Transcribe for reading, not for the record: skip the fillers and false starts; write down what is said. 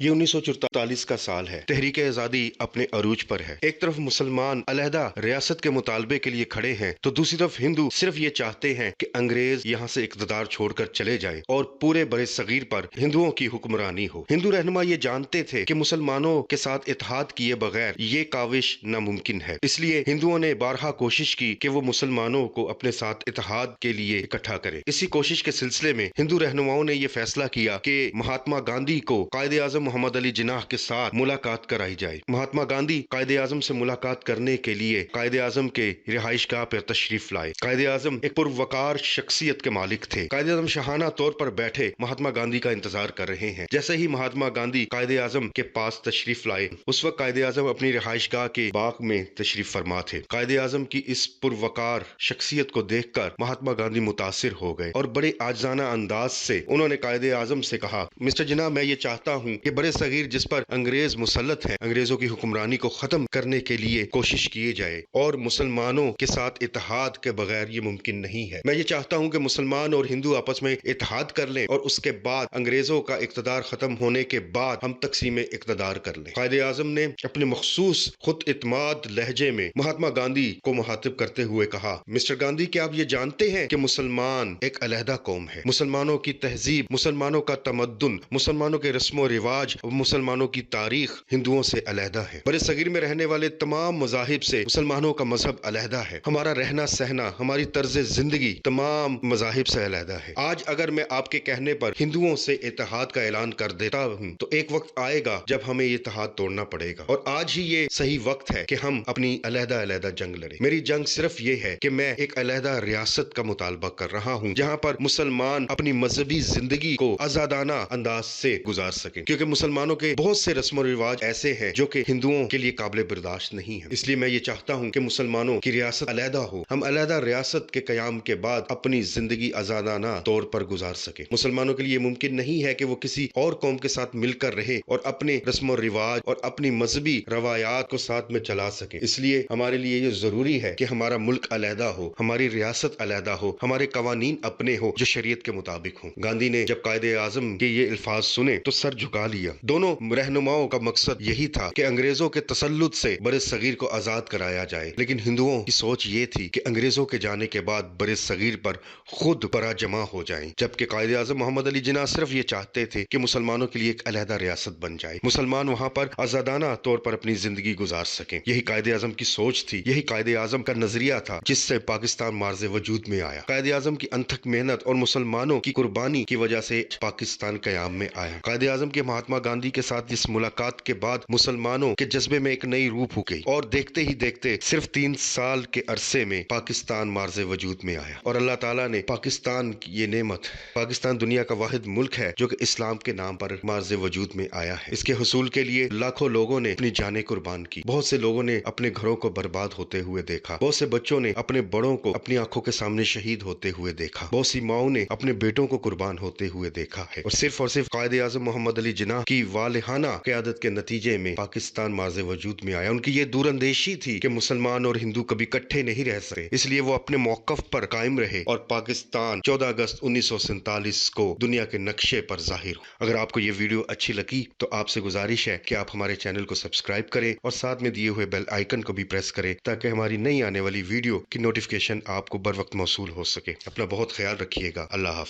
یہ 1944 کا سال ہے۔ تحریک آزادی اپنے عروج پر ہے۔ ایک طرف مسلمان علیحدہ ریاست کے مطالبے کے لیے کھڑے ہیں تو دوسری طرف ہندو صرف یہ چاہتے ہیں کہ انگریز یہاں سے اقتدار چھوڑ کر چلے جائیں اور پورے برِ صغیر پر ہندوؤں کی حکمرانی ہو۔ ہندو رہنما یہ جانتے تھے کہ مسلمانوں کے ساتھ اتحاد کیے بغیر یہ کاوش ناممکن ہے۔ اس لیے ہندوؤں نے بارہا کوشش کی کہ وہ مسلمانوں کو اپنے ساتھ اتحاد کے لیے اکٹھا کرے۔ اسی کوشش کے سلسلے میں ہندو رہنماؤں نے یہ فیصلہ کیا کہ مہاتما گاندھی کو قائد اعظم محمد علی جناح کے ساتھ ملاقات کرائی جائے۔ مہاتما گاندھی قائد اعظم سے ملاقات کرنے کے لیے قائد اعظم کے رہائش گاہ پر تشریف لائے۔ قائد اعظم ایک پروقار شخصیت کے مالک تھے۔ قائد اعظم شاہانہ طور پر بیٹھے مہاتما گاندھی کا انتظار کر رہے ہیں۔ جیسے ہی مہاتما گاندھی قائد اعظم کے پاس تشریف لائے، اس وقت قائد اعظم اپنی رہائش گاہ کے باغ میں تشریف فرما تھے۔ قائد اعظم کی اس پروقار شخصیت کو دیکھ کر مہاتما گاندھی متاثر ہو گئے اور بڑے عاجزانہ انداز سے انہوں نے قائد اعظم سے کہا، مسٹر جناح، میں یہ چاہتا ہوں کہ برِ صغیر جس پر انگریز مسلط ہیں، انگریزوں کی حکمرانی کو ختم کرنے کے لیے کوشش کیے جائے اور مسلمانوں کے ساتھ اتحاد کے بغیر یہ ممکن نہیں ہے۔ میں یہ چاہتا ہوں کہ مسلمان اور ہندو آپس میں اتحاد کر لیں اور اس کے بعد انگریزوں کا اقتدار ختم ہونے کے بعد ہم تقسیم اقتدار کر لیں۔ قائد اعظم نے اپنے مخصوص خود اعتماد لہجے میں مہاتما گاندھی کو مخاطب کرتے ہوئے کہا، مسٹر گاندھی، کیا آپ یہ جانتے ہیں کہ مسلمان ایک علیحدہ قوم ہے؟ مسلمانوں کی تہذیب، مسلمانوں کا تمدن، مسلمانوں کے رسم و رواج اور مسلمانوں کی تاریخ ہندوؤں سے علیحدہ ہے۔ برِ صغیر میں رہنے والے تمام مذاہب سے مسلمانوں کا مذہب علیحدہ ہے۔ ہمارا رہنا سہنا، ہماری طرز زندگی تمام مذاہب سے علیحدہ ہے۔ آج اگر میں آپ کے کہنے پر ہندوؤں سے اتحاد کا اعلان کر دیتا ہوں تو ایک وقت آئے گا جب ہمیں یہ اتحاد توڑنا پڑے گا، اور آج ہی یہ صحیح وقت ہے کہ ہم اپنی علیحدہ علیحدہ جنگ لڑیں۔ میری جنگ صرف یہ ہے کہ میں ایک علیحدہ ریاست کا مطالبہ کر رہا ہوں جہاں پر مسلمان اپنی مذہبی زندگی کو آزادانہ انداز سے گزار سکیں، کیونکہ مسلمانوں کے بہت سے رسم و رواج ایسے ہیں جو کہ ہندوؤں کے لیے قابل برداشت نہیں ہیں۔ اس لیے میں یہ چاہتا ہوں کہ مسلمانوں کی ریاست علیحدہ ہو، ہم علیحدہ ریاست کے قیام کے بعد اپنی زندگی آزادانہ طور پر گزار سکیں۔ مسلمانوں کے لیے ممکن نہیں ہے کہ وہ کسی اور قوم کے ساتھ مل کر رہے اور اپنے رسم و رواج اور اپنی مذہبی روایات کو ساتھ میں چلا سکیں۔ اس لیے ہمارے لیے یہ ضروری ہے کہ ہمارا ملک علیحدہ ہو، ہماری ریاست علیحدہ ہو، ہمارے قوانین اپنے ہو جو شریعت کے مطابق ہوں۔ گاندھی نے جب قائد اعظم کے یہ الفاظ سنے تو سر جھکا لیا۔ دونوں رہنماؤں کا مقصد یہی تھا کہ انگریزوں کے تسلط سے برِ صغیر کو آزاد کرایا جائے، لیکن ہندوؤں کی سوچ یہ تھی کہ انگریزوں کے جانے کے بعد برِ صغیر پر خود برا جمع ہو جائیں، جبکہ قائد اعظم محمد علی جناح صرف یہ چاہتے تھے کہ مسلمانوں کے لیے ایک علیحدہ ریاست بن جائے، مسلمان وہاں پر آزادانہ طور پر اپنی زندگی گزار سکیں۔ یہی قائد اعظم کی سوچ تھی، یہی قائد اعظم کا نظریہ تھا جس سے پاکستان مارز وجود میں آیا۔ قائد اعظم کی انتھک محنت اور مسلمانوں کی قربانی کی وجہ سے پاکستان قیام میں آیا۔ قائد اعظم کے مہاتما گاندھی کے ساتھ اس ملاقات کے بعد مسلمانوں کے جذبے میں ایک نئی روح پھونکی گئی اور دیکھتے ہی دیکھتے صرف 3 سال کے عرصے میں پاکستان مارز وجود میں آیا، اور اللہ تعالیٰ نے پاکستان کی یہ نعمت، پاکستان دنیا کا واحد ملک ہے جو کہ اسلام کے نام پر مارز وجود میں آیا ہے۔ اس کے حصول کے لیے لاکھوں لوگوں نے اپنی جانیں قربان کی، بہت سے لوگوں نے اپنے گھروں کو برباد ہوتے ہوئے دیکھا، بہت سے بچوں نے اپنے بڑوں کو اپنی آنکھوں کے سامنے شہید ہوتے ہوئے دیکھا، بہت سی ماؤں نے اپنے بیٹوں کو قربان ہوتے ہوئے دیکھا ہے، اور صرف قائد اعظم محمد علی جناح کی والہانہ قیادت کے نتیجے میں پاکستان مارز وجود میں آیا۔ ان کی یہ دور اندیشی تھی کہ مسلمان اور ہندو کبھی اکٹھے نہیں رہ سکتے، اس لیے وہ اپنے موقف پر قائم رہے اور پاکستان 14 اگست 1947 کو دنیا کے نقشے پر ظاہر ہو۔ اگر آپ کو یہ ویڈیو اچھی لگی تو آپ سے گزارش ہے کہ آپ ہمارے چینل کو سبسکرائب کریں اور ساتھ میں دیے ہوئے بیل آئیکن کو بھی پریس کریں تاکہ ہماری نئی آنے والی ویڈیو کی نوٹیفیکیشن آپ کو بر وقت موصول ہو سکے۔ اپنا بہت خیال رکھیے گا۔ اللہ حافظ۔